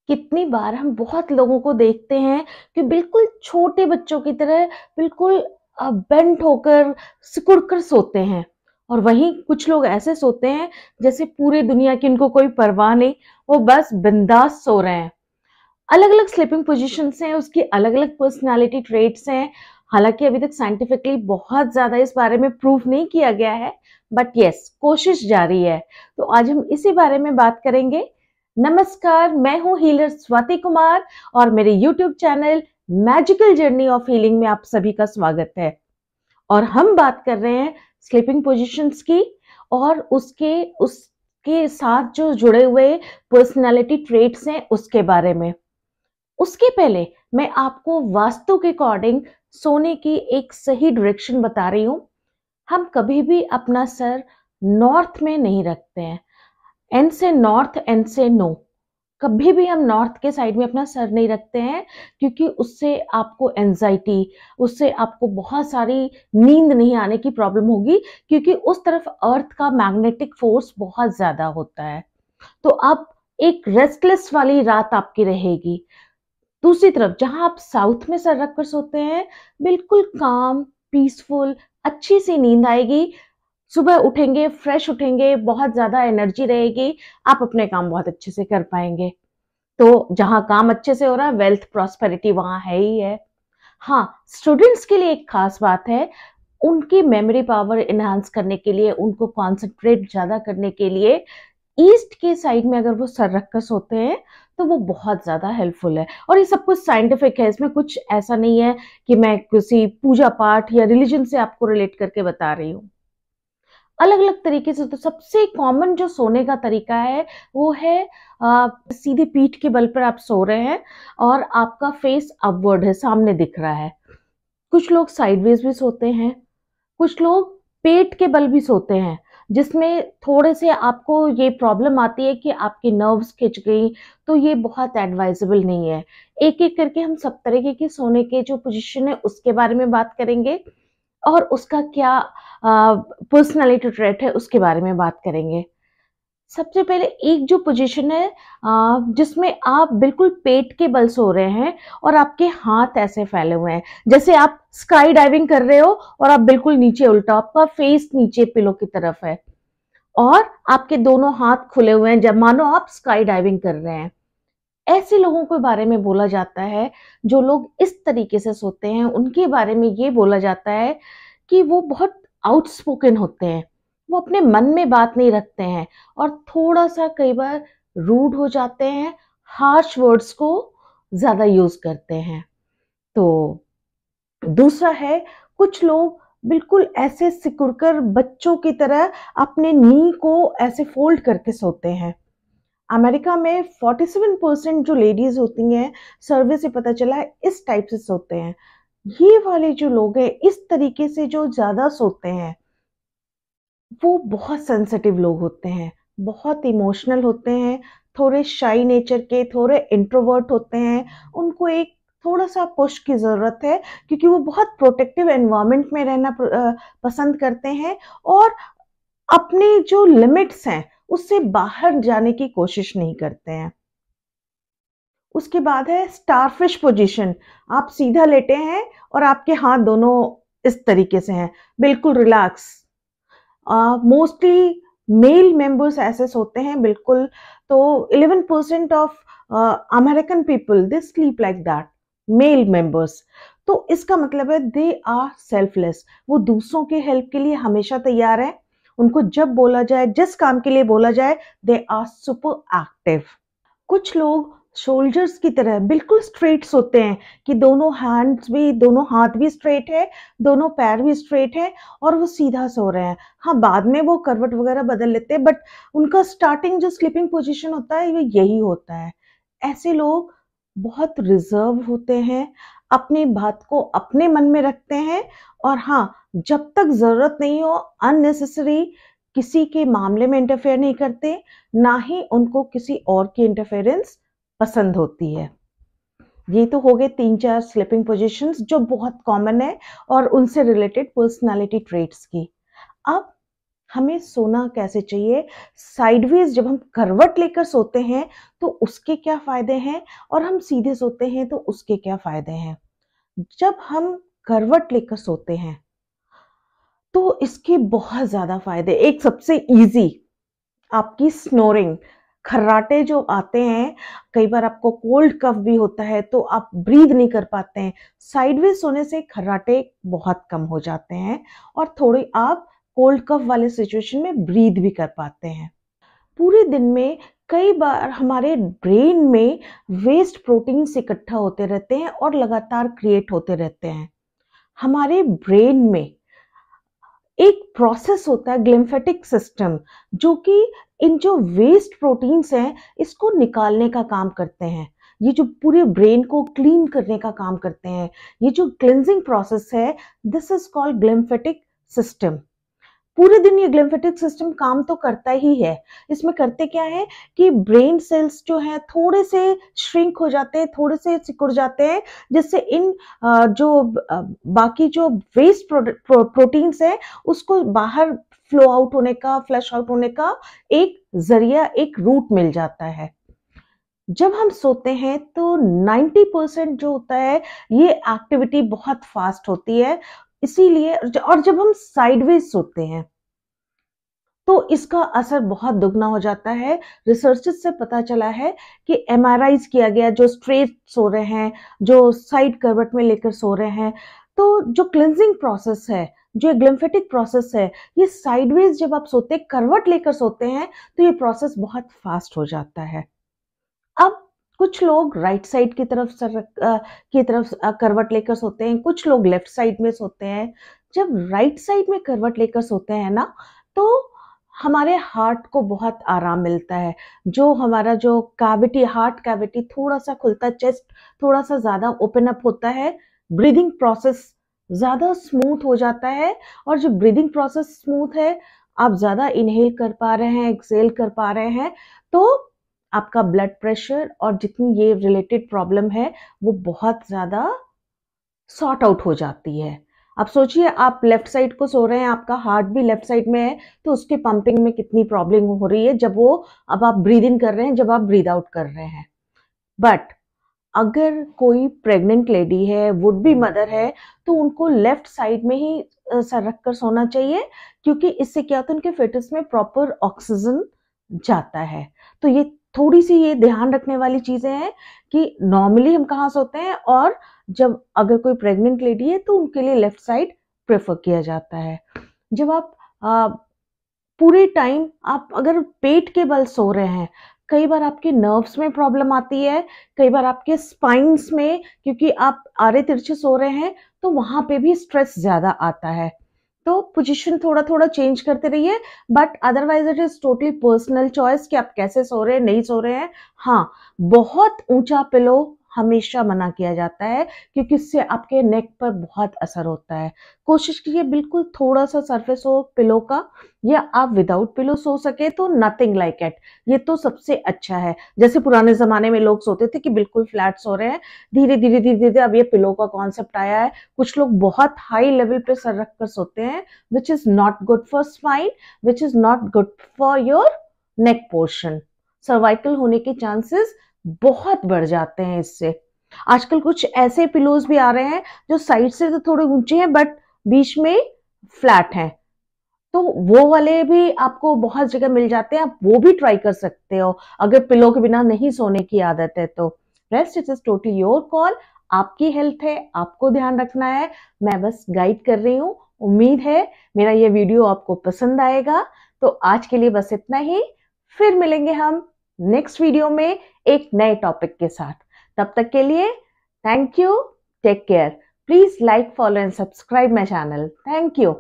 कितनी बार हम बहुत लोगों को देखते हैं कि बिल्कुल छोटे बच्चों की तरह बिल्कुल बेंट होकर सिकुड़ कर सोते हैं। और वहीं कुछ लोग ऐसे सोते हैं जैसे पूरी दुनिया की उनको कोई परवाह नहीं, वो बस बिंदास सो रहे हैं। अलग अलग स्लीपिंग पोजीशंस हैं, उसकी अलग अलग पर्सनालिटी ट्रेट्स हैं। हालांकि अभी तक साइंटिफिकली बहुत ज्यादा इस बारे में प्रूव नहीं किया गया है, बट यस, कोशिश जारी है। तो आज हम इसी बारे में बात करेंगे। नमस्कार, मैं हूं हीलर स्वाति कुमार और मेरे YouTube channel magical journey of healing में आप सभी का स्वागत है। और हम बात कर रहे हैं स्लीपिंग पोजीशंस की और उसके साथ जो जुड़े हुए पर्सनालिटी ट्रेट्स हैं उसके बारे में। उसके पहले मैं आपको वास्तु के अकॉर्डिंग सोने की एक सही डायरेक्शन बता रही हूं। हम कभी भी अपना सर नॉर्थ में नहीं रखते हैं। एन से नॉर्थ, एन से नो। कभी भी हम नॉर्थ के साइड में अपना सर नहीं रखते हैं, क्योंकि उससे आपको एंजाइटी, उससे आपको बहुत सारी नींद नहीं आने की प्रॉब्लम होगी, क्योंकि उस तरफ अर्थ का मैग्नेटिक फोर्स बहुत ज्यादा होता है। तो आप एक रेस्टलेस वाली रात आपकी रहेगी। दूसरी तरफ जहां आप साउथ में सर रखकर सोते हैं, बिल्कुल काम, पीसफुल, अच्छी सी नींद आएगी। सुबह उठेंगे, फ्रेश उठेंगे, बहुत ज्यादा एनर्जी रहेगी, आप अपने काम बहुत अच्छे से कर पाएंगे। तो जहां काम अच्छे से हो रहा है, वेल्थ प्रॉस्पेरिटी वहां है ही है। हाँ, स्टूडेंट्स के लिए एक खास बात है। उनकी मेमोरी पावर इनहांस करने के लिए, उनको कॉन्सेंट्रेट ज्यादा करने के लिए ईस्ट के साइड में अगर वो सर रखकर सोते हैं तो वो बहुत ज्यादा हेल्पफुल है। और ये सब कुछ साइंटिफिक है, इसमें कुछ ऐसा नहीं है कि मैं किसी पूजा पाठ या रिलीजन से आपको रिलेट करके बता रही हूँ। अलग अलग तरीके से। तो सबसे कॉमन जो सोने का तरीका है वो है सीधे पीठ के बल पर आप सो रहे हैं और आपका फेस अपवर्ड है, सामने दिख रहा है। कुछ लोग साइडवेज भी सोते हैं, कुछ लोग पेट के बल भी सोते हैं, जिसमें थोड़े से आपको ये प्रॉब्लम आती है कि आपकी नर्व्स खिंच गई। तो ये बहुत एडवाइजेबल नहीं है। एक एक करके हम सब तरीके के सोने के जो पोजीशन है उसके बारे में बात करेंगे और उसका क्या पर्सनालिटी ट्रेट है उसके बारे में बात करेंगे। सबसे पहले एक जो पोजीशन है जिसमें आप बिल्कुल पेट के बल सो रहे हैं और आपके हाथ ऐसे फैले हुए हैं, जैसे आप स्काई डाइविंग कर रहे हो और आप बिल्कुल नीचे उल्टा, आपका फेस नीचे पिलो की तरफ है और आपके दोनों हाथ खुले हुए हैं, जब मानो आप स्काई डाइविंग कर रहे हैं। ऐसे लोगों के बारे में बोला जाता है, जो लोग इस तरीके से सोते हैं उनके बारे में ये बोला जाता है कि वो बहुत आउटस्पोकन होते हैं। वो अपने मन में बात नहीं रखते हैं और थोड़ा सा कई बार रूड हो जाते हैं, हार्श वर्ड्स को ज्यादा यूज करते हैं। तो दूसरा है, कुछ लोग बिल्कुल ऐसे सिकुड़कर बच्चों की तरह अपने नी को ऐसे फोल्ड करके सोते हैं। अमेरिका में 47% जो लेडीज होती हैं, सर्वे से पता चला है, इस टाइप से सोते हैं। ये वाले जो लोग हैं इस तरीके से जो ज्यादा सोते हैं, वो बहुत सेंसिटिव लोग होते हैं, बहुत इमोशनल होते हैं, थोड़े शाई नेचर के, थोड़े इंट्रोवर्ट होते हैं। उनको एक थोड़ा सा पुश की जरूरत है, क्योंकि वो बहुत प्रोटेक्टिव एनवायरनमेंट में रहना पसंद करते हैं और अपने जो लिमिट्स हैं उससे बाहर जाने की कोशिश नहीं करते हैं। उसके बाद है स्टारफिश पोजीशन। आप सीधा लेटे हैं और आपके हाथ दोनों इस तरीके से हैं, बिल्कुल रिलैक्स। मोस्टली मेल मेंबर्स ऐसे सोते हैं बिल्कुल। तो 11% of American people they sleep like that, male members. तो इसका मतलब है दे आर सेल्फलेस। वो दूसरों के हेल्प के लिए हमेशा तैयार है। उनको जब बोला जाए, जिस काम के लिए बोला जाए, दे आर सुपर एक्टिव। कुछ लोग सोल्जर्स की तरह बिल्कुल स्ट्रेट सोते हैं कि दोनों हाथ भी स्ट्रेट है, दोनों पैर भी स्ट्रेट है और वो सीधा सो रहे हैं। हाँ, बाद में वो करवट वगैरह बदल लेते हैं, बट उनका स्टार्टिंग जो स्लीपिंग पोजीशन होता है वो यही होता है। ऐसे लोग बहुत रिजर्व होते हैं, अपनी बात को अपने मन में रखते हैं और हाँ, जब तक जरूरत नहीं हो अननेसेसरी किसी के मामले में इंटरफेयर नहीं करते, ना ही उनको किसी और की इंटरफेरेंस पसंद होती है। ये तो हो गए 3-4 स्लीपिंग पोजीशंस जो बहुत कॉमन है और उनसे रिलेटेड पर्सनालिटी ट्रेट्स की। अब हमें सोना कैसे चाहिए, साइडवेज जब हम करवट लेकर सोते हैं तो उसके क्या फायदे हैं, और हम सीधे सोते हैं तो उसके क्या फायदे हैं। जब हम करवट लेकर सोते हैं तो इसके बहुत ज्यादा फायदे। एक सबसे इजी, आपकी स्नोरिंग, खर्राटे जो आते हैं, कई बार आपको कोल्ड कफ भी होता है तो आप ब्रीद नहीं कर पाते हैं, साइडवेज सोने से खर्राटे बहुत कम हो जाते हैं और थोड़ी आप कोल्ड कफ वाले सिचुएशन में ब्रीद भी कर पाते हैं। पूरे दिन में कई बार हमारे ब्रेन में वेस्ट प्रोटीन्स इकट्ठा होते रहते हैं और लगातार क्रिएट होते रहते हैं। हमारे ब्रेन में एक प्रोसेस होता है ग्लिम्फेटिक सिस्टम, जो कि इन जो वेस्ट प्रोटीन्स हैं इसको निकालने का काम करते हैं। ये जो पूरे ब्रेन को क्लीन करने का काम करते हैं, ये जो क्लिनजिंग प्रोसेस है, this is called glymphatic system. पूरे दिन ये ग्लिम्फेटिक सिस्टम काम तो करता ही है। इसमें करते क्या है कि ब्रेन सेल्स जो है थोड़े से श्रिंक हो जाते हैं, थोड़े से सिकुड़ जाते हैं, जिससे इन बाकी जो वेस्ट प्रोटीन्स है उसको बाहर फ्लो आउट होने का, फ्लश आउट होने का एक जरिया, एक रूट मिल जाता है। जब हम सोते हैं तो 90% जो होता है ये एक्टिविटी बहुत फास्ट होती है, इसीलिए। और जब हम साइडवेज सोते हैं तो इसका असर बहुत दुगना हो जाता है। रिसर्चेस से पता चला है कि एमआरआईज किया गया, जो स्ट्रेट सो रहे हैं, जो साइड करवट में लेकर सो रहे हैं, तो जो क्लिनजिंग प्रोसेस है, जो ग्लिम्फेटिक प्रोसेस है, ये साइडवेज जब आप सोते, करवट लेकर सोते हैं तो ये प्रोसेस बहुत फास्ट हो जाता है। अब कुछ लोग राइट साइड की तरफ करवट लेकर सोते हैं, कुछ लोग लेफ्ट साइड में सोते हैं। जब राइट साइड में करवट लेकर सोते हैं ना, तो हमारे हार्ट को बहुत आराम मिलता है। जो हमारा जो कैविटी, हार्ट कैविटी थोड़ा सा खुलता है, चेस्ट थोड़ा सा ज्यादा ओपन अप होता है, ब्रीदिंग प्रोसेस ज्यादा स्मूथ हो जाता है। और जो ब्रीदिंग प्रोसेस स्मूथ है, आप ज्यादा इनहेल कर पा रहे हैं, एक्सहेल कर पा रहे हैं, तो आपका ब्लड प्रेशर और जितनी ये रिलेटेड प्रॉब्लम है वो बहुत ज्यादा सॉर्ट आउट हो जाती है। आप सोचिए, आप लेफ्ट साइड को सो रहे हैं, आपका हार्ट भी लेफ्ट साइड में है, तो उसके पंपिंग में कितनी प्रॉब्लम हो रही है जब वो, अब आप ब्रीद इन कर रहे हैं, जब आप ब्रीद आउट कर रहे हैं। बट अगर कोई प्रेग्नेंट लेडी है, वुड बी मदर है, तो उनको लेफ्ट साइड में ही सर रख कर सोना चाहिए, क्योंकि इससे क्या होता है, उनके फेटस में प्रॉपर ऑक्सीजन जाता है। तो ये थोड़ी सी ये ध्यान रखने वाली चीजें हैं कि नॉर्मली हम कहाँ सोते हैं, और जब अगर कोई प्रेग्नेंट लेडी है तो उनके लिए लेफ्ट साइड प्रेफर किया जाता है। जब आप पूरे टाइम आप अगर पेट के बल सो रहे हैं, कई बार आपके नर्व्स में प्रॉब्लम आती है, कई बार आपके स्पाइन्स में, क्योंकि आप आड़े तिरछे सो रहे हैं तो वहां पे भी स्ट्रेस ज्यादा आता है। तो पोजीशन थोड़ा थोड़ा चेंज करते रहिए, but otherwise it is totally personal choice कि आप कैसे सो रहे हैं, नहीं सो रहे हैं। हाँ, बहुत ऊंचा पिलो हमेशा मना किया जाता है, क्योंकि इससे आपके नेक पर बहुत असर होता है। कोशिश कीजिए बिल्कुल थोड़ा सा सरफेस हो पिलो का, या आप विदाउट पिलो सो सके तो नथिंग लाइक इट, ये तो सबसे अच्छा है। जैसे पुराने जमाने में लोग सोते थे कि बिल्कुल फ्लैट सो रहे हैं, धीरे धीरे धीरे धीरे अब ये पिलो का कॉन्सेप्ट आया है। कुछ लोग बहुत हाई लेवल पे सर रख कर सोते हैं, which is not good for spine, which is not good for your neck portion. Cervical होने के चांसेस बहुत बढ़ जाते हैं इससे। आजकल कुछ ऐसे पिलोज भी आ रहे हैं जो साइड से तो थोड़े ऊंचे हैं बट बीच में फ्लैट हैं, तो वो वाले भी आपको बहुत जगह मिल जाते हैं, आप वो भी ट्राई कर सकते हो अगर पिलो के बिना नहीं सोने की आदत है तो। Rest it is totally your call, आपकी हेल्थ है, आपको ध्यान रखना है, मैं बस गाइड कर रही हूँ। उम्मीद है मेरा ये वीडियो आपको पसंद आएगा। तो आज के लिए बस इतना ही, फिर मिलेंगे हम नेक्स्ट वीडियो में एक नए टॉपिक के साथ। तब तक के लिए thank you, take care, please like, follow and subscribe my channel. Thank you.